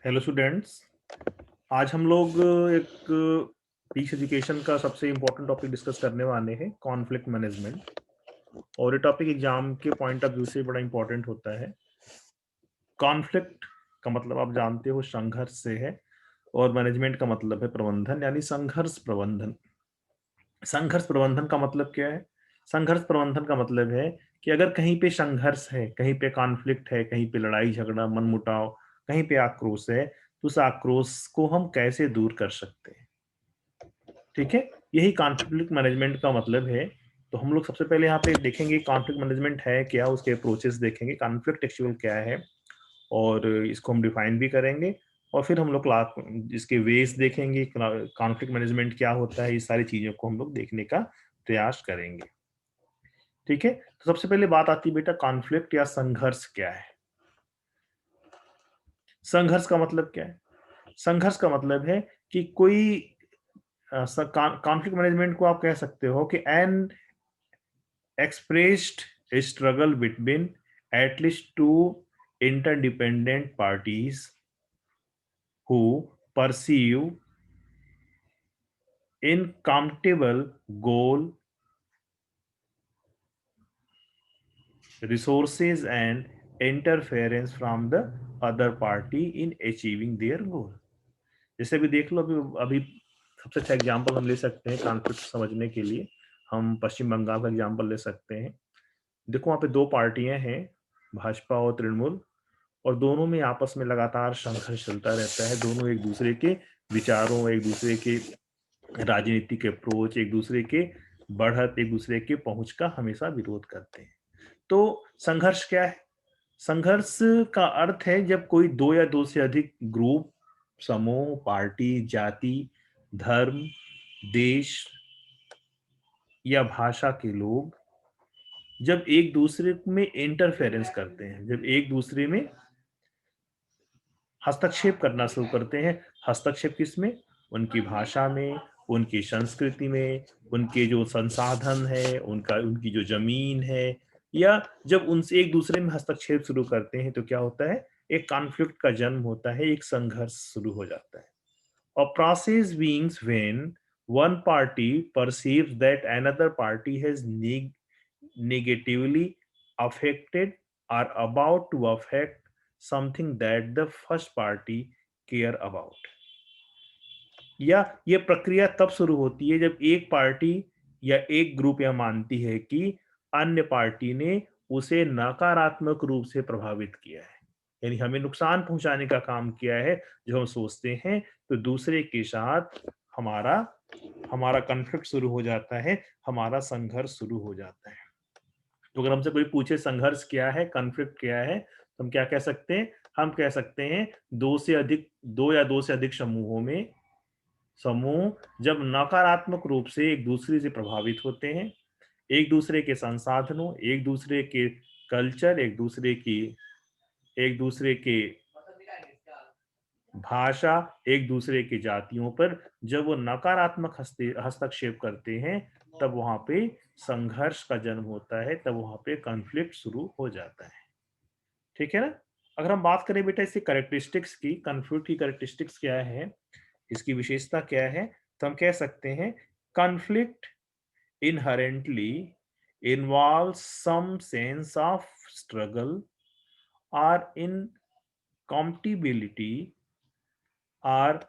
Hello students. आज हम लोग एक पीस एजुकेशन का सबसे इम्पोर्टेंट टॉपिक डिस्कस करने वाले हैं, कॉन्फ्लिक्ट मैनेजमेंट। और ये टॉपिक एग्जाम के पॉइंट ऑफ व्यू से बड़ा इम्पोर्टेंट होता है। कॉन्फ्लिक्ट का मतलब आप जानते हो संघर्ष से है, और मैनेजमेंट का मतलब है प्रबंधन, यानी संघर्ष प्रबंधन। संघर्ष प्रबंधन का मतलब क्या है? संघर्ष प्रबंधन का मतलब है कि अगर कहीं पे संघर्ष है, कहीं पे कॉन्फ्लिक्ट है, कहीं पे लड़ाई झगड़ा मनमुटाव, कहीं पे आक्रोश है, तो उस आक्रोश को हम कैसे दूर कर सकते हैं। ठीक है, यही कॉन्फ्लिक्ट मैनेजमेंट का मतलब है। तो हम लोग सबसे पहले यहाँ पे देखेंगे कॉन्फ्लिक्ट मैनेजमेंट है क्या, उसके अप्रोचेस देखेंगे, कॉन्फ्लिक्ट एक्चुअल क्या है, और इसको हम डिफाइन भी करेंगे। और फिर हम लोग क्लास इसके वेज देखेंगे, कॉन्फ्लिक्ट मैनेजमेंट क्या होता है, ये सारी चीजों को हम लोग देखने का प्रयास करेंगे। ठीक है, तो सबसे पहले बात आती है बेटा, कॉन्फ्लिक्ट या संघर्ष क्या है। संघर्ष का मतलब क्या है? संघर्ष का मतलब है कि कोई कॉन्फ्लिक्ट मैनेजमेंट को आप कह सकते हो कि N expressed a struggle between at least two interdependent parties who pursue incompatible goal, resources and interference from the other party in achieving their goal। जैसे भी देख लो, अभी अभी सबसे अच्छा एग्जांपल हम ले सकते हैं कॉन्फ्लिक्ट समझने के लिए। हम पश्चिम बंगाल का एग्जांपल ले सकते हैं। देखो, वहाँ पे दो पार्टियां हैं, भाजपा और तृणमूल, और दोनों में आपस में लगातार संघर्ष चलता रहता है। दोनों एक दूसरे के विचारों, एक दूसरे के राजनीतिक अप्रोच, एक दूसरे के बढ़त, एक दूसरे के पहुंच का हमेशा विरोध करते हैं। तो संघर्ष क्या है? संघर्ष का अर्थ है जब कोई दो या दो से अधिक ग्रुप, समूह, पार्टी, जाति, धर्म, देश या भाषा के लोग जब एक दूसरे में इंटरफेरेंस करते हैं, जब एक दूसरे में हस्तक्षेप करना शुरू करते हैं। हस्तक्षेप किसमें? उनकी भाषा में, उनकी संस्कृति में, उनके जो संसाधन है, उनका उनकी जो जमीन है, या जब उनसे एक दूसरे में हस्तक्षेप शुरू करते हैं तो क्या होता है? एक कॉन्फ्लिक्ट का जन्म होता है, एक संघर्ष शुरू हो जाता है। A process beings when one party perceives that another party has negatively affected or about to affect something that the first party care about। या ये प्रक्रिया तब शुरू होती है जब एक पार्टी या एक ग्रुप यह मानती है कि अन्य पार्टी ने उसे नकारात्मक रूप से प्रभावित किया है, यानी हमें नुकसान पहुंचाने का काम किया है। जो हम सोचते हैं तो दूसरे के साथ हमारा हमारा कॉन्फ्लिक्ट शुरू हो जाता है, हमारा संघर्ष शुरू हो जाता है। तो अगर हमसे कोई पूछे संघर्ष क्या है, कॉन्फ्लिक्ट क्या है, तो हम क्या कह सकते हैं? हम कह सकते हैं दो या दो से अधिक समूहों में, समूह जब नकारात्मक रूप से एक दूसरे से प्रभावित होते हैं, एक दूसरे के संसाधनों, एक दूसरे के कल्चर, एक दूसरे के भाषा, एक दूसरे की जातियों पर जब वो नकारात्मक हस्तक्षेप करते हैं, तब वहां पे संघर्ष का जन्म होता है, तब वहां पे कॉन्फ्लिक्ट शुरू हो जाता है। ठीक है ना? अगर हम बात करें बेटा इसकी कैरेक्टरिस्टिक्स की, कॉन्फ्लिक्ट की कैरेक्टरिस्टिक्स क्या है, इसकी विशेषता क्या है, तो हम कह सकते हैं conflict inherently involves some sense of struggle or incompatibility or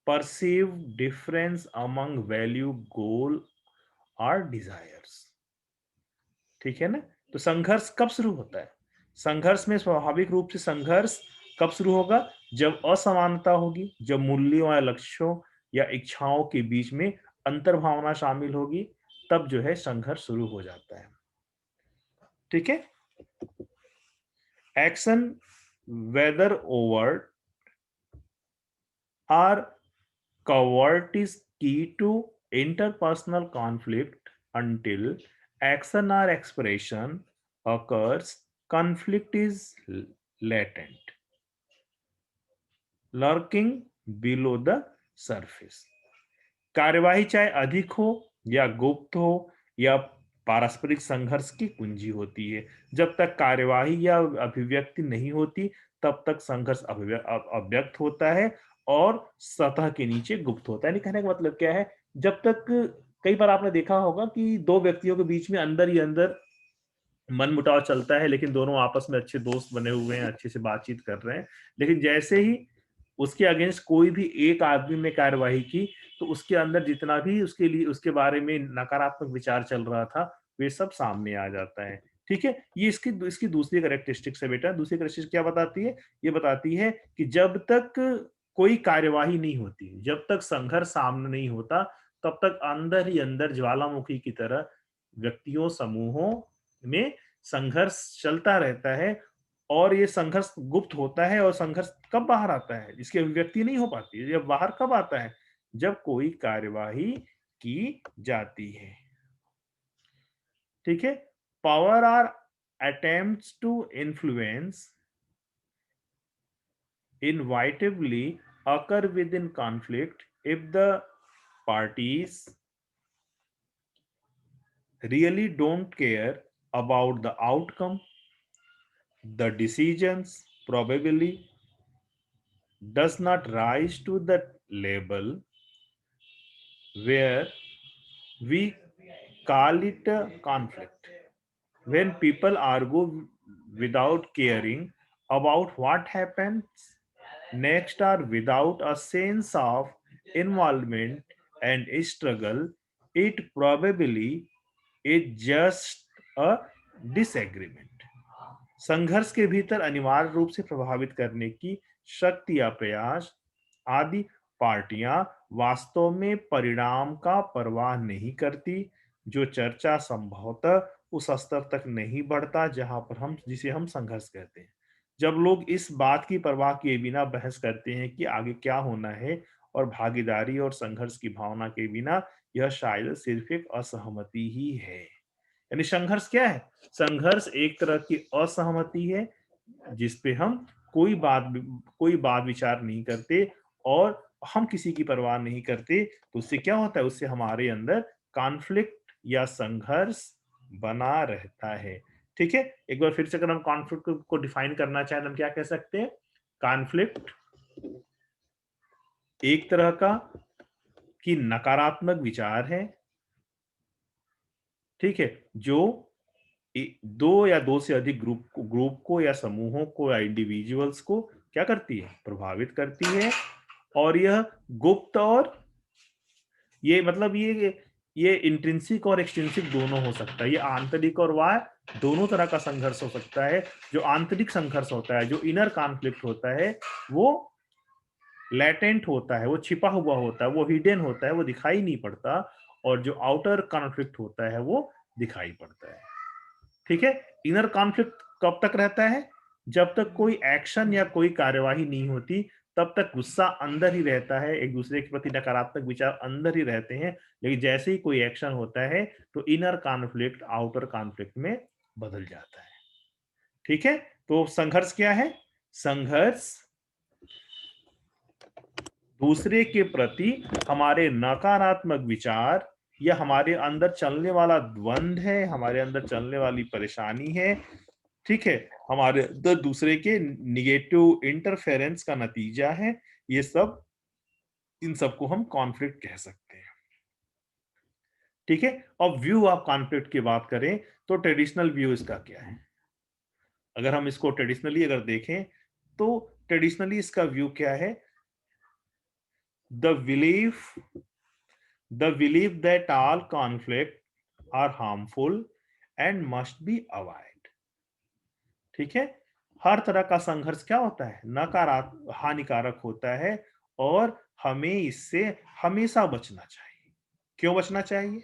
perceived difference among value, goal और desires। ठीक है ना? तो संघर्ष कब शुरू होता है? संघर्ष में स्वाभाविक रूप से संघर्ष कब शुरू होगा? जब असमानता होगी, जब मूल्यों या लक्ष्यों या इच्छाओं के बीच में अंतर्भावना शामिल होगी, तब जो है संघर्ष शुरू हो जाता है। ठीक है? Action, whether overt or covert, is key to interpersonal conflict. Until action or expression occurs, conflict is latent, lurking below the surface। कार्यवाही चाहे अधिक हो या गुप्त हो या पारस्परिक संघर्ष की कुंजी होती है। जब तक कार्यवाही या अभिव्यक्ति नहीं होती, तब तक संघर्ष अव्यक्त होता है और सतह के नीचे गुप्त होता है। यानी कहने का मतलब क्या है, जब तक कई बार आपने देखा होगा कि 2 व्यक्तियों के बीच में अंदर ही अंदर मनमुटाव चलता है, लेकिन दोनों आपस में अच्छे दोस्त बने हुए हैं, अच्छे से बातचीत कर रहे हैं। लेकिन जैसे ही उसके अगेंस्ट कोई भी एक आदमी ने कार्यवाही की, तो उसके अंदर जितना भी उसके लिए उसके बारे में नकारात्मक विचार चल रहा था, वे सब सामने आ जाता है। ठीक है? ये इसकी इसकी दूसरी कैरेक्टरिस्टिक्स है बेटा। दूसरी कैरेक्टरिस्टिक क्या बताती है? ये बताती है कि जब तक कोई कार्यवाही नहीं होती, जब तक संघर्ष सामने नहीं होता, तब तक अंदर ही अंदर ज्वालामुखी की तरह व्यक्तियों, समूहों में संघर्ष चलता रहता है और ये संघर्ष गुप्त होता है। और संघर्ष कब बाहर आता है? इसकी अभिव्यक्ति नहीं हो पाती है। ये बाहर कब आता है? जब कोई कार्यवाही की जाती है। ठीक है? Power or attempts to influence inevitably occur within conflict if the parties really don't care about the outcome. The decisions probably does not rise to the level where we call it a conflict. When people argue without caring about what happens next or without a sense of involvement and struggle, it probably is just a disagreement. संघर्ष के भीतर अनिवार्य रूप से प्रभावित करने की शक्ति या प्रयास आदि पार्टियां वास्तव में परिणाम का परवाह नहीं करती, जो चर्चा संभवतः उस स्तर तक नहीं बढ़ता जहां पर हम जिसे हम संघर्ष कहते हैं। जब लोग इस बात की परवाह किए बिना बहस करते हैं कि आगे क्या होना है और भागीदारी और संघर्ष की भावना के बिना, यह शायद सिर्फ एक असहमति ही है। यानी संघर्ष क्या है? संघर्ष एक तरह की असहमति है जिसपे हम कोई बात विचार नहीं करते और हम किसी की परवाह नहीं करते। तो उससे क्या होता है? उससे हमारे अंदर कॉन्फ्लिक्ट या संघर्ष बना रहता है। ठीक है? एक बार फिर से अगर हम कॉन्फ्लिक्ट को डिफाइन करना चाहें तो हम क्या कह सकते हैं? कॉन्फ्लिक्ट एक तरह का कि नकारात्मक विचार है, ठीक है, जो दो या दो से अधिक ग्रुप को या समूहों को या इंडिविजुअल्स को क्या करती है? प्रभावित करती है। और यह गुप्त और ये मतलब ये इंट्रिंसिक और एक्सट्रिंसिक दोनों हो सकता है। ये आंतरिक और बाह्य दोनों तरह का संघर्ष हो सकता है। जो आंतरिक संघर्ष होता है, जो इनर कॉन्फ्लिक्ट होता है, वो लैटेंट होता है, वो छिपा हुआ होता है, वो हिडन होता है, वो दिखाई नहीं पड़ता। और जो आउटर कॉन्फ्लिक्ट होता है वो दिखाई पड़ता है। ठीक है? इनर कॉन्फ्लिक्ट कब तक रहता है? जब तक कोई एक्शन या कोई कार्यवाही नहीं होती, तब तक गुस्सा अंदर ही रहता है, एक दूसरे के प्रति नकारात्मक विचार अंदर ही रहते हैं। लेकिन जैसे ही कोई एक्शन होता है तो इनर कॉन्फ्लिक्ट आउटर कॉन्फ्लिक्ट में बदल जाता है। ठीक है? तो संघर्ष क्या है? संघर्ष दूसरे के प्रति हमारे नकारात्मक विचार या हमारे अंदर चलने वाला द्वंद है, हमारे अंदर चलने वाली परेशानी है। ठीक है? हमारे अंदर दूसरे के निगेटिव इंटरफेरेंस का नतीजा है। ये सब इन सबको हम कॉन्फ्लिक्ट कह सकते हैं। ठीक है? अब व्यू ऑफ कॉन्फ्लिक्ट की बात करें तो ट्रेडिशनल व्यू इसका क्या है? अगर हम इसको ट्रेडिशनली अगर देखें तो ट्रेडिशनली इसका व्यू क्या है? the belief the belief that all conflict are harmful and must be avoided. ठीक है? हर तरह का संघर्ष क्या होता है? नकारात्मक हानिकारक होता है और हमें इससे हमेशा बचना चाहिए। क्यों बचना चाहिए?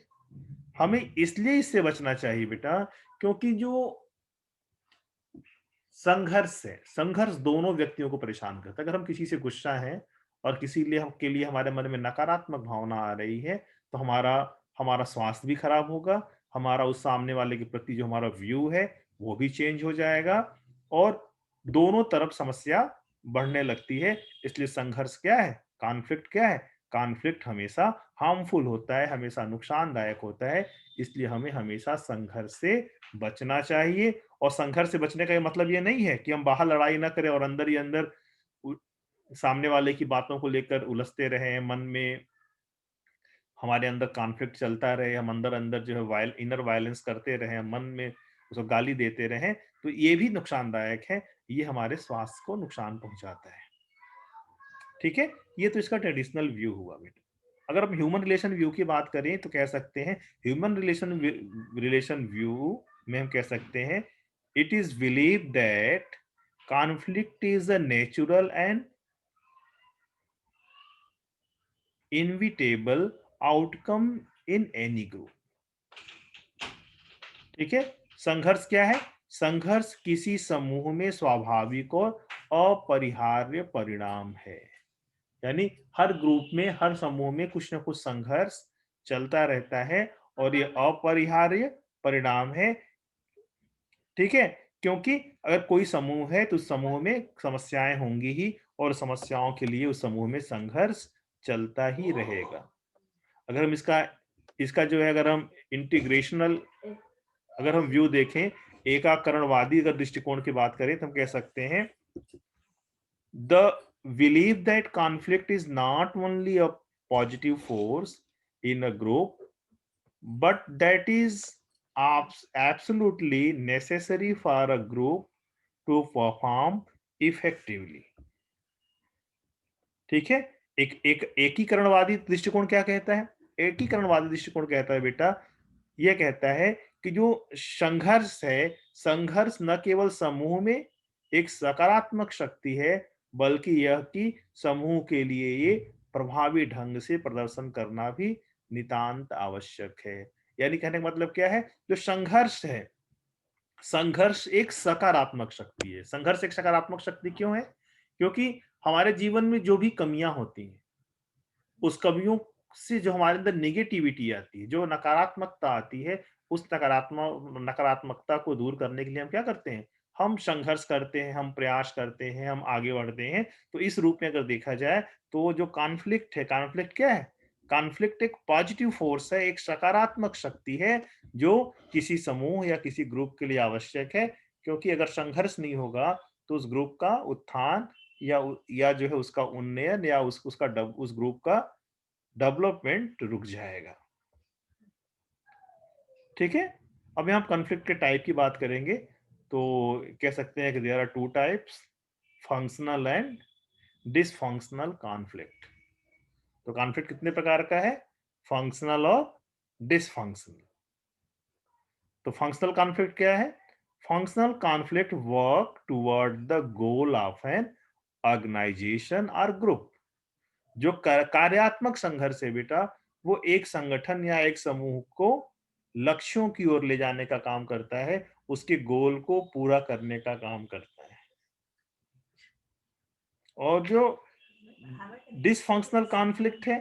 हमें इसलिए इससे बचना चाहिए बेटा, क्योंकि जो संघर्ष है, संघर्ष दोनों व्यक्तियों को परेशान करता है। अगर हम किसी से गुस्सा हैं और किसी लिए के लिए हमारे मन में नकारात्मक भावना आ रही है, तो हमारा हमारा स्वास्थ्य भी खराब होगा, हमारा उस सामने वाले के प्रति जो हमारा व्यू है, वो भी चेंज हो जाएगा और दोनों तरफ समस्या बढ़ने लगती है। इसलिए संघर्ष क्या है? कॉन्फ्लिक्ट क्या है? कॉन्फ्लिक्ट हमेशा हार्मफुल होता है, हमेशा नुकसानदायक होता है, इसलिए हमें हमेशा संघर्ष से बचना चाहिए। और संघर्ष से बचने का ये मतलब ये नहीं है कि हम बाहर लड़ाई ना करें और अंदर ही अंदर सामने वाले की बातों को लेकर उलझते रहें, मन में हमारे अंदर कॉन्फ्लिक्ट चलता रहे, हम अंदर अंदर जो है इनर वायलेंस करते रहें, मन में उसको गाली देते रहें, तो ये भी नुकसानदायक है, ये हमारे स्वास्थ्य को नुकसान पहुंचाता है। ठीक है, ये तो इसका ट्रेडिशनल व्यू हुआ बेटा। अगर हम ह्यूमन रिलेशन व्यू की बात करें तो कह सकते हैं ह्यूमन रिलेशन व्यू में हम कह सकते हैं it is believe that conflict is a natural and inevitable outcome in any group. ठीक है, संघर्ष क्या है? संघर्ष किसी समूह में स्वाभाविक और अपरिहार्य परिणाम है। यानी हर ग्रुप में, हर समूह में कुछ ना कुछ संघर्ष चलता रहता है और ये अपरिहार्य परिणाम है। ठीक है, क्योंकि अगर कोई समूह है तो उस समूह में समस्याएं होंगी ही और समस्याओं के लिए उस समूह में संघर्ष चलता ही रहेगा। अगर हम इसका इसका जो है, अगर हम इंटीग्रेशनल अगर हम व्यू देखें, एकाकरणवादी अगर दृष्टिकोण की बात करें तो हम कह सकते हैं the belief that conflict is not only a positive force in a group but that is absolutely necessary for a group to perform effectively। ठीक है, एक एकीकरणवादी दृष्टिकोण क्या कहता है? एकीकरणवादी दृष्टिकोण कहता है बेटा, यह कहता है कि जो संघर्ष है, संघर्ष न केवल समूह में एक सकारात्मक शक्ति है बल्कि यह कि समूह के लिए ये प्रभावी ढंग से प्रदर्शन करना भी नितांत आवश्यक है। यानी कहने का मतलब क्या है? जो संघर्ष है, संघर्ष एक सकारात्मक शक्ति है। संघर्ष एक सकारात्मक शक्ति क्यों है? क्योंकि हमारे जीवन में जो भी कमियां होती हैं, उस कमियों से जो हमारे अंदर नेगेटिविटी आती है, जो नकारात्मकता आती है, उस नकारात्मकता को दूर करने के लिए हम क्या करते हैं? हम संघर्ष करते हैं, हम प्रयास करते हैं, हम आगे बढ़ते हैं। तो इस रूप में अगर देखा जाए तो जो कॉन्फ्लिक्ट है, कॉन्फ्लिक्ट क्या है? कॉन्फ्लिक्ट एक पॉजिटिव फोर्स है, एक सकारात्मक शक्ति है जो किसी समूह या किसी ग्रुप के लिए आवश्यक है। क्योंकि अगर संघर्ष नहीं होगा तो उस ग्रुप का उत्थान या जो है उसका उन्नयन या उस ग्रुप का डेवलपमेंट रुक जाएगा। ठीक है, अब यहां कॉन्फ्लिक्ट के टाइप की बात करेंगे तो कह सकते हैं कि there are two types, functional and dysfunctional conflict. तो कॉन्फ्लिक्ट कितने प्रकार का है? फंक्शनल और डिसफंक्शनल। तो फंक्शनल कॉन्फ्लिक्ट क्या है? Functional conflict work toward the goal of an organisation और ग्रुप। जो कार्यात्मक संघर्ष है बेटा, वो एक संगठन या एक समूह को लक्ष्यों की ओर ले जाने का काम करता है, उसके गोल को पूरा करने का काम करता है। और जो डिसफंक्शनल कॉन्फ्लिक्ट है,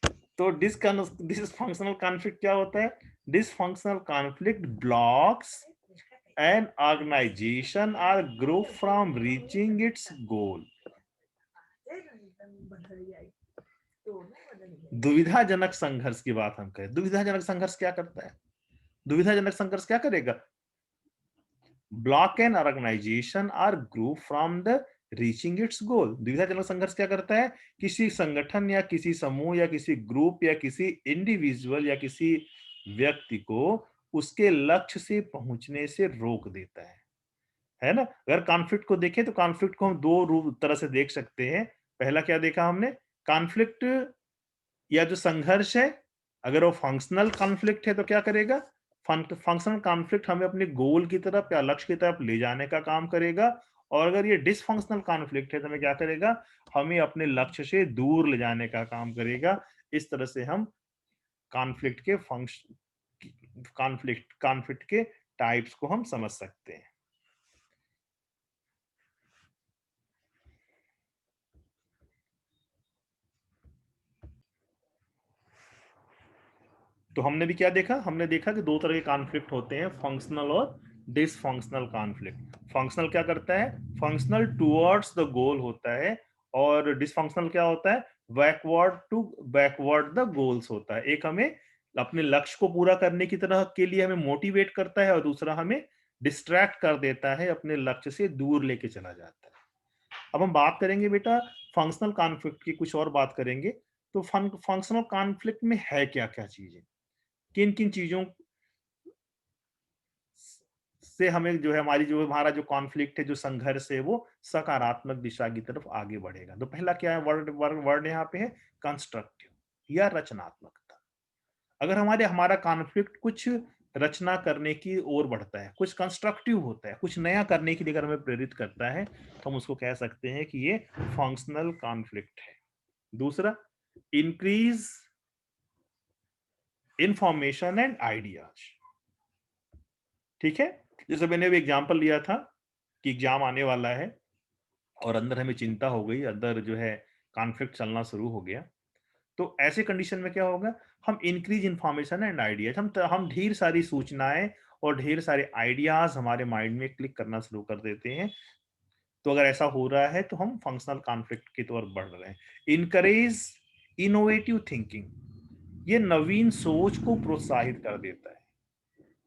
तो डिसफंक्शनल कॉन्फ्लिक्ट क्या होता है? Dysfunctional conflict blocks an organisation और group from reaching its goal. दुविधाजनक संघर्ष की बात हम करें, दुविधाजनक संघर्ष क्या करता है? दुविधाजनक संघर्ष क्या करेगा? ब्लॉक एन ऑर्गेनाइजेशन और group from the reaching its goal. दुविधाजनक संघर्ष क्या करता है? किसी संगठन या किसी समूह या किसी ग्रुप या किसी इंडिविजुअल या किसी व्यक्ति को उसके लक्ष्य से पहुंचने से रोक देता है ना? अगर कॉन्फ्लिक्ट को देखें तो कॉन्फ्लिक्ट को हम दो रूप तरह से देख सकते हैं। पहला क्या देखा हमने? कॉन्फ्लिक्ट या जो संघर्ष है, अगर वो फंक्शनल कॉन्फ्लिक्ट है तो क्या करेगा? फंक्शनल कॉन्फ्लिक्ट हमें अपने गोल की तरफ या लक्ष्य की तरफ ले जाने का काम करेगा। और अगर ये डिसफंक्शनल कॉन्फ्लिक्ट है तो हमें क्या करेगा? हमें अपने लक्ष्य से दूर ले जाने का काम करेगा। इस तरह से हम कॉन्फ्लिक्ट के कॉन्फ्लिक्ट के टाइप्स को हम समझ सकते हैं। तो हमने भी क्या देखा? हमने देखा कि दो तरह के कॉन्फ्लिक्ट होते हैं, फंक्शनल और डिसफंक्शनल कॉन्फ्लिक्ट। फंक्शनल क्या करता है? फंक्शनल टुवर्ड्स द गोल होता है। और डिसफंक्शनल क्या होता है? बैकवर्ड द गोल्स होता है। एक हमें अपने लक्ष्य को पूरा करने की तरह के लिए हमें मोटिवेट करता है, और दूसरा हमें डिस्ट्रैक्ट कर देता है, अपने लक्ष्य से दूर लेके चला जाता है। अब हम बात करेंगे बेटा फंक्शनल कॉन्फ्लिक्ट की, कुछ और बात करेंगे। तो फंक्शनल कॉन्फ्लिक्ट में है क्या क्या चीजें, किन किन चीजों से हमें जो है हमारी जो हमारा जो कॉन्फ्लिक्ट है, जो संघर्ष है, वो सकारात्मक दिशा की तरफ आगे बढ़ेगा। तो पहला क्या है, वर्ड वर्ड वर्ड यहाँ पे है कंस्ट्रक्टिव या रचनात्मकता। अगर हमारे हमारा कॉन्फ्लिक्ट कुछ रचना करने की ओर बढ़ता है, कुछ कंस्ट्रक्टिव होता है, कुछ नया करने के लिए अगर हमें प्रेरित करता है, तो हम उसको कह सकते हैं कि ये फंक्शनल कॉन्फ्लिक्ट है। दूसरा, इंक्रीज इंफॉर्मेशन एंड आइडियाज। ठीक है, जैसे मैंने भी एग्जांपल लिया था कि एग्जाम आने वाला है और अंदर हमें चिंता हो गई, अंदर जो है कॉन्फ्लिक्ट चलना शुरू हो गया। तो ऐसे कंडीशन में क्या होगा, हम इंक्रीज इंफॉर्मेशन एंड आइडियाज, हम ढेर सारी सूचनाएं और ढेर सारे आइडियाज हमारे माइंड में क्लिक करना शुरू कर देते हैं। तो अगर ऐसा हो रहा है तो हम फंक्शनल कॉन्फ्लिक्ट की तरफ बढ़ रहे हैं। इनकरेज इनोवेटिव थिंकिंग, ये नवीन सोच को प्रोत्साहित कर देता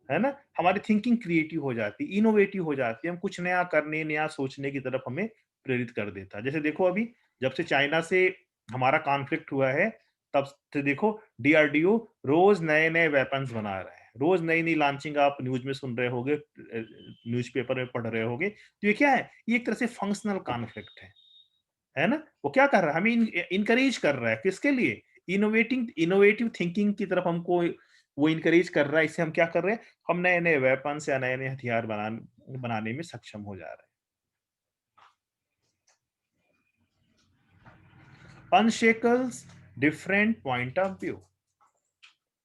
है ना। हमारी थिंकिंग क्रिएटिव हो जाती है, इनोवेटिव हो जाती है, हम कुछ नया करने, नया सोचने की तरफ हमें प्रेरित कर देता है। जैसे देखो अभी जब से चाइना से हमारा कॉन्फ्लिक्ट हुआ है, तब से देखो डीआरडीओ रोज नए नए वेपन्स बना रहे हैं, रोज नई नई लॉन्चिंग आप न्यूज में सुन रहे होगे, न्यूज़पेपर में पढ़ रहे होगे। तो ये क्या है, ये एक तरह से फंक्शनल कॉन्फ्लिक्ट है ना। वो क्या कर रहा है, हमें इनकरेज कर रहा है, किसके लिए, इनोवेटिव थिंकिंग की तरफ हमको वो इनकरेज कर रहा है। इससे हम क्या कर रहे हैं, हम नए नए वेपन्स या नए नए हथियार बनाने में सक्षम हो जा रहे हैं। अनशेकल्स डिफरेंट पॉइंट ऑफ व्यू,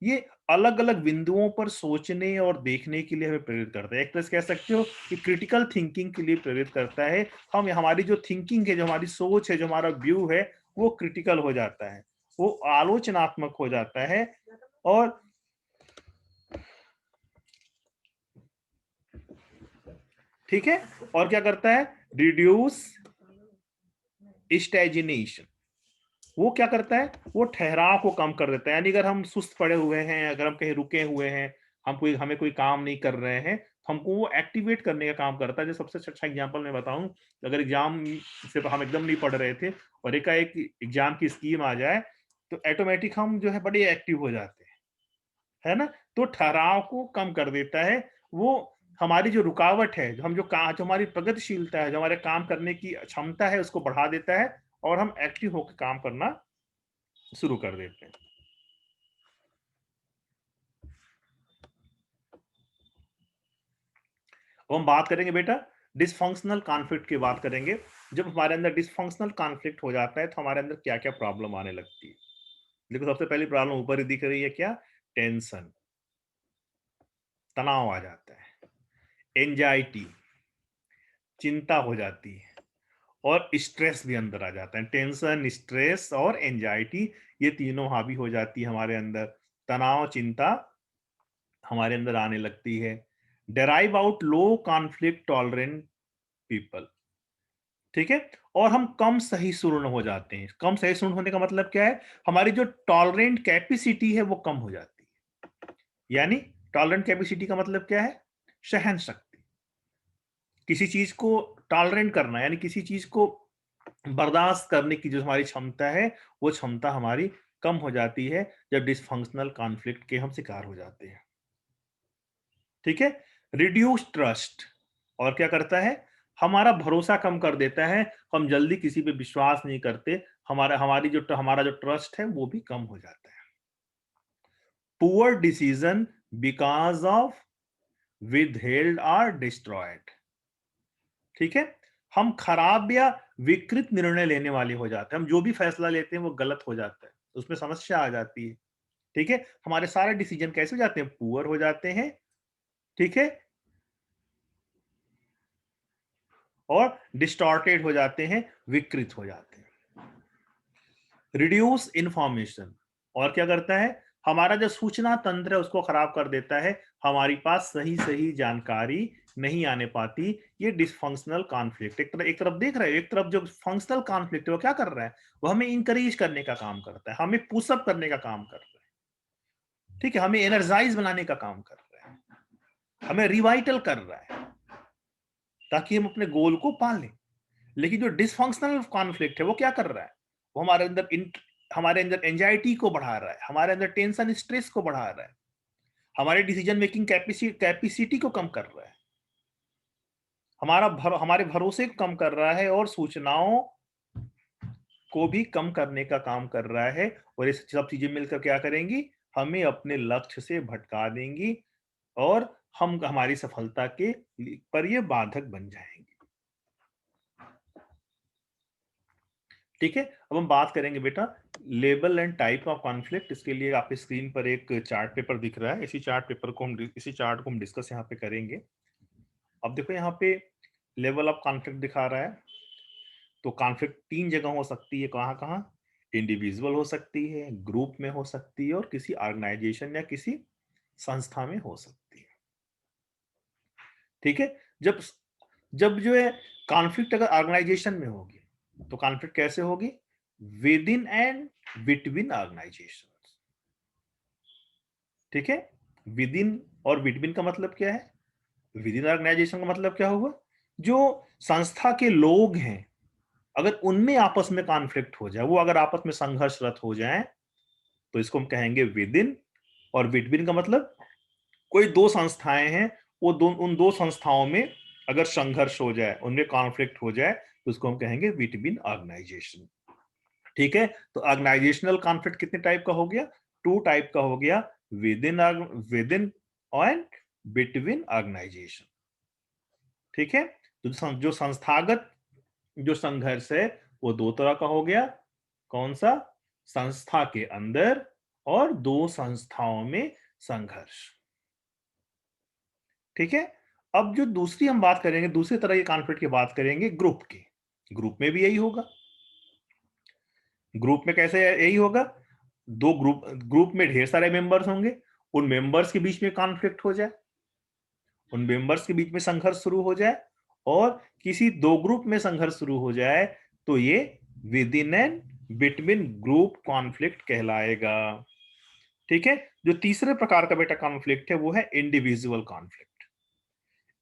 ये अलग अलग बिंदुओं पर सोचने और देखने के लिए हमें प्रेरित करता है। एक तरह से कह सकते हो कि क्रिटिकल थिंकिंग के लिए प्रेरित करता है। हम हमारी जो थिंकिंग है, जो हमारी सोच है, जो हमारा व्यू है, वो क्रिटिकल हो जाता है, वो आलोचनात्मक हो जाता है। और ठीक है, और क्या करता है, रिड्यूस स्टेजिनेशन, वो क्या करता है, वो ठहराव को कम कर देता है। यानी अगर हम सुस्त पड़े हुए हैं, अगर हम कहीं रुके हुए हैं, हमें कोई काम नहीं कर रहे हैं, तो हमको वो एक्टिवेट करने का काम करता है। जो सबसे अच्छा एग्जांपल मैं बताऊं, अगर एग्जाम से हम एकदम नहीं पढ़ रहे थे और एकाएक एग्जाम की स्कीम आ जाए, तो ऑटोमेटिक हम जो है बड़े एक्टिव हो जाते हैं, है ना। तो ठहराव को कम कर देता है वो। हमारी जो रुकावट है, जो हमारी प्रगतिशीलता है, जो हमारे काम करने की क्षमता है, उसको बढ़ा देता है, और हम एक्टिव होकर काम करना शुरू कर देते हैं। अब हम बात करेंगे बेटा डिसफंक्शनल कॉन्फ्लिक्ट की बात करेंगे। जब हमारे अंदर डिसफंक्शनल कॉन्फ्लिक्ट हो जाता है, तो हमारे अंदर क्या क्या प्रॉब्लम आने लगती है। देखो सबसे पहली प्रॉब्लम ऊपर ही दिख रही है, क्या, टेंशन, तनाव आ जाता है, एंजाइटी, चिंता हो जाती है, और स्ट्रेस भी अंदर आ जाता है। टेंशन, स्ट्रेस और एंजाइटी, ये तीनों हावी हो जाती है हमारे अंदर। तनाव, चिंता हमारे अंदर आने लगती है। डेराइव आउट लो कॉन्फ्लिक्ट टॉलरेंट पीपल, ठीक है। और हम कम सहिष्णु हो जाते हैं। कम सहिष्णु होने का मतलब क्या है, हमारी जो टॉलरेंट कैपेसिटी है वो कम हो जाती है। यानी टॉलरेंट कैपेसिटी का मतलब क्या है, सहन शक्ति, किसी चीज को टॉलरेंट करना, यानी किसी चीज को बर्दाश्त करने की जो हमारी क्षमता है, वो क्षमता हमारी कम हो जाती है जब डिसफंक्शनल कॉन्फ्लिक्ट के हम शिकार हो जाते हैं। ठीक है, रिड्यूस ट्रस्ट, और क्या करता है, हमारा भरोसा कम कर देता है, हम जल्दी किसी पे विश्वास नहीं करते, हमारा जो ट्रस्ट है वो भी कम हो जाता है। Poor decision because of withheld or destroyed, ठीक है, हम खराब या विकृत निर्णय लेने वाले हो जाते हैं। हम जो भी फैसला लेते हैं वो गलत हो जाता है, उसमें समस्या आ जाती है। ठीक है, हमारे सारे डिसीजन कैसे हो जाते हैं, पुअर हो जाते हैं। ठीक है, और डिस्टॉर्टेड हो जाते हैं, विकृत हो जाते हैं। रिड्यूस इंफॉर्मेशन, और क्या करता है, हमारा जो सूचना तंत्र है उसको खराब कर देता है। हमारी पास सही सही जानकारी नहीं आने पाती, ये डिसफंक्शनल कॉन्फ्लिक्ट। एक तरफ देख रहे हो, एक तरफ जो फंक्शनल कॉन्फ्लिक्ट है वो क्या कर रहा है, वो हमें इंकरेज करने का काम करता है, हमें पुशअप करने का काम कर रहा है, ठीक है, हमें एनर्जाइज बनाने का काम कर रहा है, हमें रिवाइटल कर रहा है ताकि हम अपने गोल को पा लें। लेकिन जो डिसफंक्शनल कॉन्फ्लिक्ट है वो क्या कर रहा है, वो हमारे अंदर एंजाइटी को बढ़ा रहा है, हमारे अंदर टेंशन स्ट्रेस को बढ़ा रहा है, हमारे डिसीजन मेकिंग कैपेसिटी को कम कर रहा है, हमारे भरोसे को कम कर रहा है और सूचनाओं को भी कम करने का काम कर रहा है। और ये सब चीजें मिलकर क्या करेंगी, हमें अपने लक्ष्य से भटका देंगी और हम हमारी सफलता के पर ये बाधक बन जाएंगे। ठीक है, अब हम बात करेंगे बेटा label and type of conflict. इसके लिए आपकी स्क्रीन पर एक चार्ट पेपर दिख रहा है, इसी चार्ट को हम डिस्कस यहाँ पे करेंगे। अब देखो यहाँ पे लेवल ऑफ कॉन्फ्लिक्ट दिखा रहा है। तो कॉन्फ्लिक्ट तीन जगह हो सकती है, कहाँ कहाँ, इंडिविजुअल हो सकती है, ग्रुप में हो सकती है और किसी ऑर्गेनाइजेशन या किसी संस्था में हो सकती है। ठीक है, जब जब जो है कॉन्फ्लिक्ट अगर ऑर्गेनाइजेशन में होगी तो कॉन्फ्लिक्ट कैसे होगी, within and between organization. ठीक है, विद इन और बिटवीन का मतलब क्या है, विद इन ऑर्गेनाइजेशन का मतलब क्या होगा, जो संस्था के लोग हैं अगर उनमें आपस में कॉन्फ्लिक्ट हो जाए, वो अगर आपस में संघर्षरत हो जाए तो इसको हम कहेंगे विद इन। और बिटवीन का मतलब कोई दो संस्थाएं हैं, उन दो संस्थाओं में अगर संघर्ष हो जाए, उनमें कॉन्फ्लिक्ट हो जाए तो उसको हम कहेंगे बिटवीन ऑर्गेनाइजेशन। ठीक है, तो ऑर्गेनाइजेशनल कॉन्फ्लिक्ट कितने टाइप का हो गया, टू टाइप का हो गया, within and between organization. ठीक है, तो जो संस्थागत जो संघर्ष है वो दो तरह का हो गया, कौन सा, संस्था के अंदर और दो संस्थाओं में संघर्ष। ठीक है, अब जो दूसरी हम बात करेंगे, दूसरी तरह के कॉन्फ्लिक्ट की बात करेंगे ग्रुप की। ग्रुप में भी यही होगा, ग्रुप में कैसे यही होगा, दो ग्रुप में ढेर सारे मेंबर्स होंगे, उन मेंबर्स के बीच में कॉन्फ्लिक्ट हो जाए, उन मेंबर्स के बीच में संघर्ष शुरू हो जाए और किसी दो ग्रुप में संघर्ष शुरू हो जाए तो ये with in and between group conflict कहलाएगा। ठीक है, जो तीसरे प्रकार का बेटा कॉन्फ्लिक्ट है वो है इंडिविजुअल कॉन्फ्लिक्ट।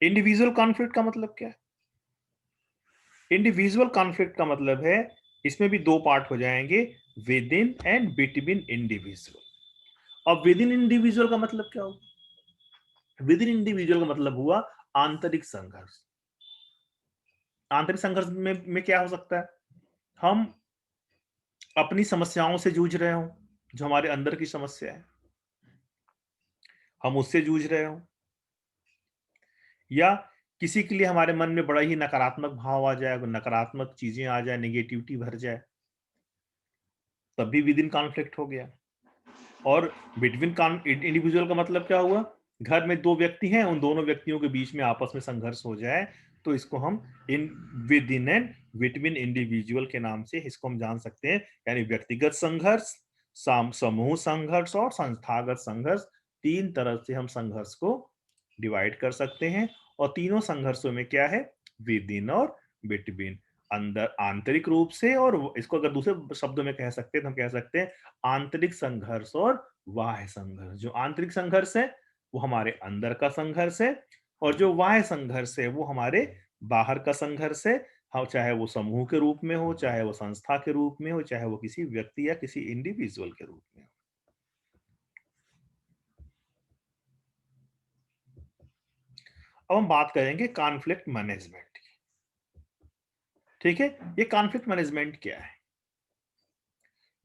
इंडिविजुअल कॉन्फ्लिक्ट का मतलब क्या है, इंडिविजुअल कॉन्फ्लिक्ट का मतलब है इसमें भी दो पार्ट हो जाएंगे, with in and between individual. अब विद इन इंडिविजुअल का मतलब क्या होगा, विद इन इंडिविजुअल का मतलब हुआ आंतरिक संघर्ष। आंतरिक संघर्ष में क्या हो सकता है, हम अपनी समस्याओं से जूझ रहे हो, जो हमारे अंदर की समस्या है हम उससे जूझ रहे हो, या किसी के लिए हमारे मन में बड़ा ही नकारात्मक भाव आ जाए, नकारात्मक चीजें आ जाए, नेगेटिविटी भर जाए, तब भी विद इन कॉन्फ्लिक्ट हो गया। और बिटवीन इंडिविजुअल का मतलब क्या हुआ, घर में दो व्यक्ति हैं, उन दोनों व्यक्तियों के बीच में आपस में संघर्ष हो जाए तो इसको हम in with in and between individual के नाम से इसको हम जान सकते हैं। यानी व्यक्तिगत संघर्ष, समूह संघर्ष और संस्थागत संघर्ष, तीन तरह से हम संघर्ष को डिवाइड कर सकते हैं। और तीनों संघर्षों में क्या है, विद इन और बिटवीन, अंदर आंतरिक रूप से, और इसको अगर दूसरे शब्दों में कह सकते हैं तो हम कह सकते हैं आंतरिक संघर्ष और बाह्य संघर्ष। जो आंतरिक संघर्ष है वो हमारे अंदर का संघर्ष है और जो बाह्य संघर्ष है वो हमारे बाहर का संघर्ष है। हाँ, चाहे वो समूह के रूप में हो, चाहे वो संस्था के रूप में हो, चाहे वो किसी व्यक्ति या किसी इंडिविजुअल के रूप में हो। अब हम बात करेंगे कॉन्फ्लिक्ट मैनेजमेंट की। ठीक है, ये कॉन्फ्लिक्ट मैनेजमेंट क्या है,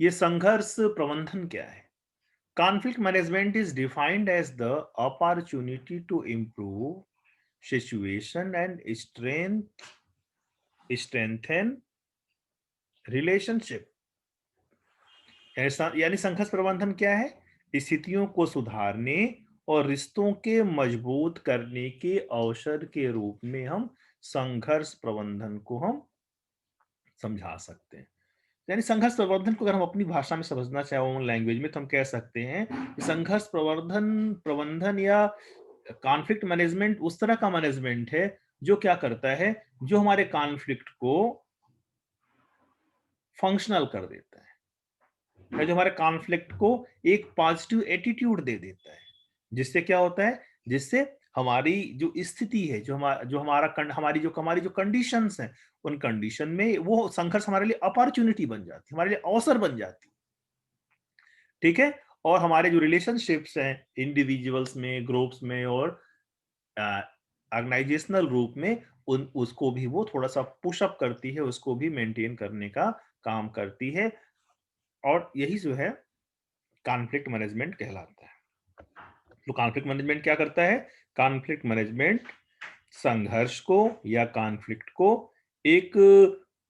ये संघर्ष प्रबंधन क्या है। Conflict management is defined as the opportunity to improve situation and strengthen relationship। यानी संघर्ष प्रबंधन क्या है, स्थितियों को सुधारने और रिश्तों के मजबूत करने के अवसर के रूप में हम संघर्ष प्रबंधन को हम समझा सकते हैं। यानी संघर्ष प्रबंधन को अगर हम अपनी भाषा में समझना चाहे, ओन लैंग्वेज में, तो हम कह सकते हैं कि संघर्ष प्रबंधन प्रबंधन या कॉन्फ्लिक्ट मैनेजमेंट उस तरह का मैनेजमेंट है जो क्या करता है, जो हमारे कॉन्फ्लिक्ट को फंक्शनल कर देता है, जो हमारे कॉन्फ्लिक्ट को एक पॉजिटिव एटीट्यूड दे देता है, जिससे क्या होता है, जिससे हमारी जो स्थिति है, हमारी जो कंडीशंस हैं, उन कंडीशन में वो संघर्ष हमारे लिए अपॉर्चुनिटी बन जाती है, हमारे लिए अवसर बन जाती है। ठीक है। और हमारे जो रिलेशनशिप्स हैं इंडिविजुअल्स में, ग्रुप्स में और ऑर्गेनाइजेशनल रूप में, उसको भी वो थोड़ा सा पुशअप करती है, उसको भी मेंटेन करने का काम करती है। और यही जो है कॉन्फ्लिक्ट मैनेजमेंट कहलाता है। तो कॉन्फ्लिक्ट मैनेजमेंट क्या करता है? कॉन्फ्लिक्ट मैनेजमेंट संघर्ष को या कॉन्फ्लिक्ट को एक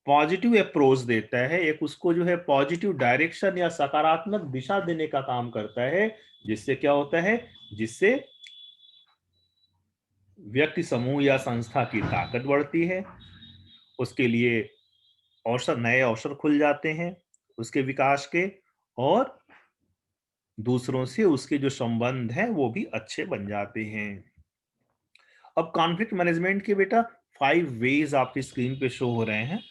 पॉजिटिव अप्रोच देता है, एक उसको जो है पॉजिटिव डायरेक्शन या सकारात्मक दिशा देने का काम करता है, जिससे क्या होता है, जिससे व्यक्ति समूह या संस्था की ताकत बढ़ती है, उसके लिए अवसर, नए अवसर खुल जाते हैं उसके विकास के, और दूसरों से उसके जो संबंध हैं वो भी अच्छे बन जाते हैं। अब कॉन्फ्लिक्ट मैनेजमेंट के बेटा 5 वेज आपकी स्क्रीन पे शो हो रहे हैं।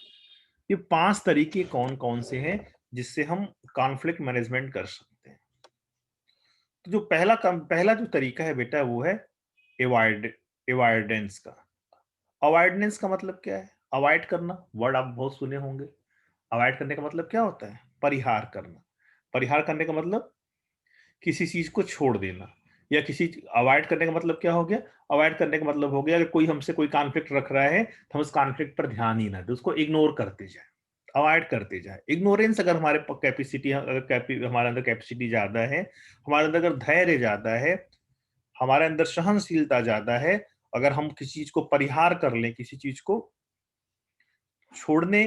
ये 5 तरीके कौन कौन से हैं जिससे हम कॉन्फ्लिक्ट मैनेजमेंट कर सकते हैं। तो जो पहला जो तरीका है बेटा वो है अवॉइडेंस का। अवॉइडेंस का मतलब क्या है? अवॉइड करना वर्ड आप बहुत सुने होंगे। अवॉइड करने का मतलब क्या होता है? परिहार करना। परिहार करने का मतलब किसी चीज को छोड़ देना, या किसी अवॉइड करने का मतलब क्या हो गया? अवॉइड करने का मतलब हो गया कि कोई हमसे कोई कॉन्फ्लिक्ट रख रहा है तो हम उस कॉन्फ्लिक्ट पर ध्यान ही ना दें, उसको इग्नोर करते जाए, अवॉइड करते जाए। इग्नोरेंस अगर हमारे अंदर कैपेसिटी ज्यादा है, हमारे अंदर अगर धैर्य ज्यादा है, हमारे अंदर सहनशीलता ज्यादा है, अगर हम किसी चीज को परिहार कर लें, किसी चीज को छोड़ने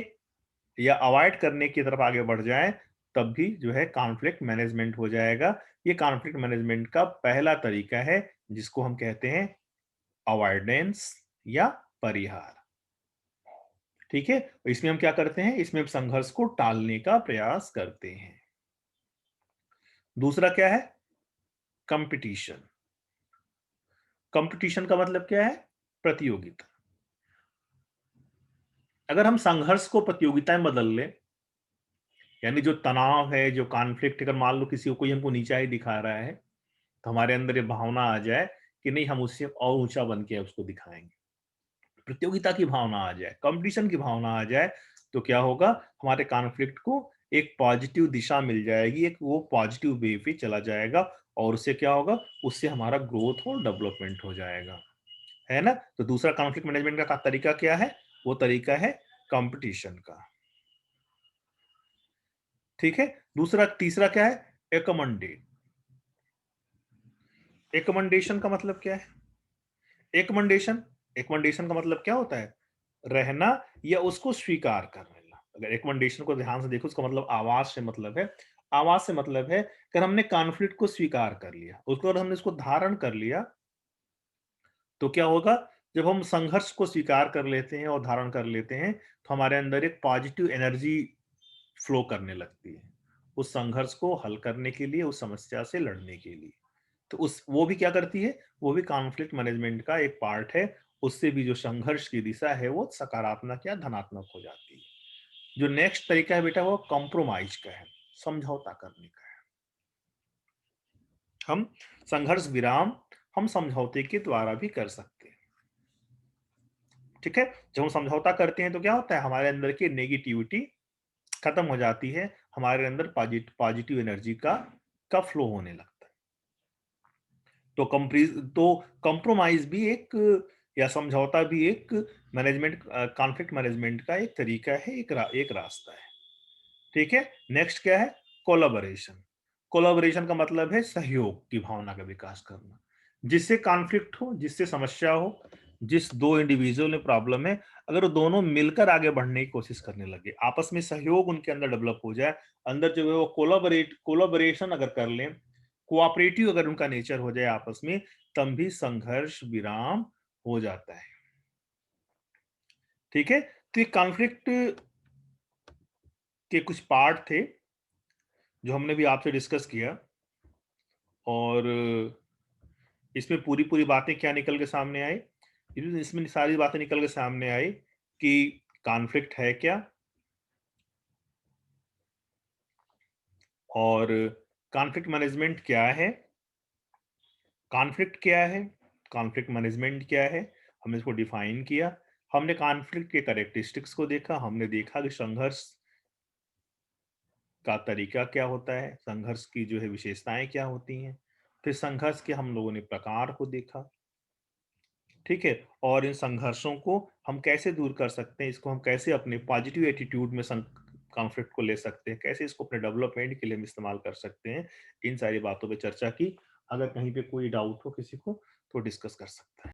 या अवॉइड करने की तरफ आगे बढ़ जाएं, तब भी जो है कॉन्फ्लिक्ट मैनेजमेंट हो जाएगा। ये कॉन्फ्लिक्ट मैनेजमेंट का पहला तरीका है जिसको हम कहते हैं अवॉइडेंस या परिहार। ठीक है। इसमें हम क्या करते हैं? इसमें हम संघर्ष को टालने का प्रयास करते हैं। दूसरा क्या है? कंपटीशन। कंपटीशन का मतलब क्या है? प्रतियोगिता। अगर हम संघर्ष को प्रतियोगिता में बदल लें, यानी जो तनाव है, जो कॉन्फ्लिक्ट, अगर मान लो किसी को कोई हमको नीचा ही दिखा रहा है, तो हमारे अंदर ये भावना आ जाए कि नहीं, हम उससे और ऊंचा बन के उसको दिखाएंगे। प्रतियोगिता की भावना आ जाए, कंपटीशन की भावना आ जाए, तो क्या होगा? हमारे कॉन्फ्लिक्ट को एक पॉजिटिव दिशा मिल जाएगी, एक वो पॉजिटिव वे पे चला जाएगा, और उससे क्या होगा? उससे हमारा ग्रोथ और डेवलपमेंट हो जाएगा, है ना? तो दूसरा कॉन्फ्लिक्ट मैनेजमेंट का तरीका क्या है? वो तरीका है कंपटीशन का। ठीक है। तीसरा क्या है? एकमंडेट। एकमंडेशन का मतलब क्या है? एकमंडेशन एकमंडेशन का मतलब क्या होता है? रहना या उसको स्वीकार कर लेना। अगर एकमंडेशन को ध्यान से देखो, उसका मतलब आवाज से मतलब है। आवाज से मतलब है कि हमने कॉन्फ्लिक्ट को स्वीकार कर लिया, उसको, और हमने उसको धारण कर लिया, तो क्या होगा? जब हम संघर्ष को स्वीकार कर लेते हैं और धारण कर लेते हैं, तो हमारे अंदर एक पॉजिटिव एनर्जी फ्लो करने लगती है उस संघर्ष को हल करने के लिए, उस समस्या से लड़ने के लिए। तो उस वो भी क्या करती है? वो भी कॉन्फ्लिक्ट मैनेजमेंट का एक पार्ट है। उससे भी जो संघर्ष की दिशा है वो सकारात्मक या धनात्मक हो जाती है। जो नेक्स्ट तरीका है बेटा वो कॉम्प्रोमाइज का है, समझौता करने का है। हम संघर्ष विराम हम समझौते के द्वारा भी कर सकते हैं। ठीक है। जब हम समझौता करते हैं तो क्या होता है? हमारे अंदर की नेगेटिविटी खत्म हो जाती है, हमारे अंदर पॉजिटिव एनर्जी का फ्लो होने लगता है। तो कॉम्प्रोमाइज भी एक, या समझौता भी एक मैनेजमेंट, कॉन्फ्लिक्ट मैनेजमेंट का एक तरीका है, एक रास्ता है। ठीक है। नेक्स्ट क्या है? कोलाबोरेशन। कोलाबोरेशन का मतलब है सहयोग की भावना का विकास करना। जिससे कॉन्फ्लिक्ट हो, जिससे समस्या हो, जिस दो इंडिविजुअल में प्रॉब्लम है, अगर वो दोनों मिलकर आगे बढ़ने की कोशिश करने लगे, आपस में सहयोग उनके अंदर डेवलप हो जाए, अंदर जो है वो कोलाबोरेशन अगर कर लें, कोऑपरेटिव अगर उनका नेचर हो जाए आपस में, तब भी संघर्ष विराम हो जाता है। ठीक है। तो ये कॉन्फ्लिक्ट के कुछ पार्ट थे जो हमने भी आपसे डिस्कस किया, और इसमें पूरी-पूरी बातें क्या निकल के सामने आई? इसमें सारी बातें निकल के सामने आई कि कॉन्फ्लिक्ट है क्या? और कॉन्फ्लिक्ट मैनेजमेंट क्या है? कॉन्फ्लिक्ट क्या है? कॉन्फ्लिक्ट मैनेजमेंट क्या है? हमने इसको डिफाइन किया। हमने कॉन्फ्लिक्ट के कैरेक्टरिस्टिक्स को देखा, हमने देखा कि संघर्ष का तरीका क्या होता है, संघर्ष की जो है विशेषताएँ क्या होती हैं। फिर संघर्ष के हम लोगों ने प्रकार को देखा, ठीक है? और इन संघर्षों को हम कैसे दूर कर सकते हैं, इसको हम कैसे अपने पॉजिटिव एटीट्यूड में कॉन्फ्लिक्ट को ले सकते हैं, कैसे इसको अपने डेवलपमेंट के लिए हम इस्तेमाल कर सकते हैं, इन सारी बातों पे चर्चा की। अगर कहीं पे कोई डाउट हो किसी को तो डिस्कस कर सकता है।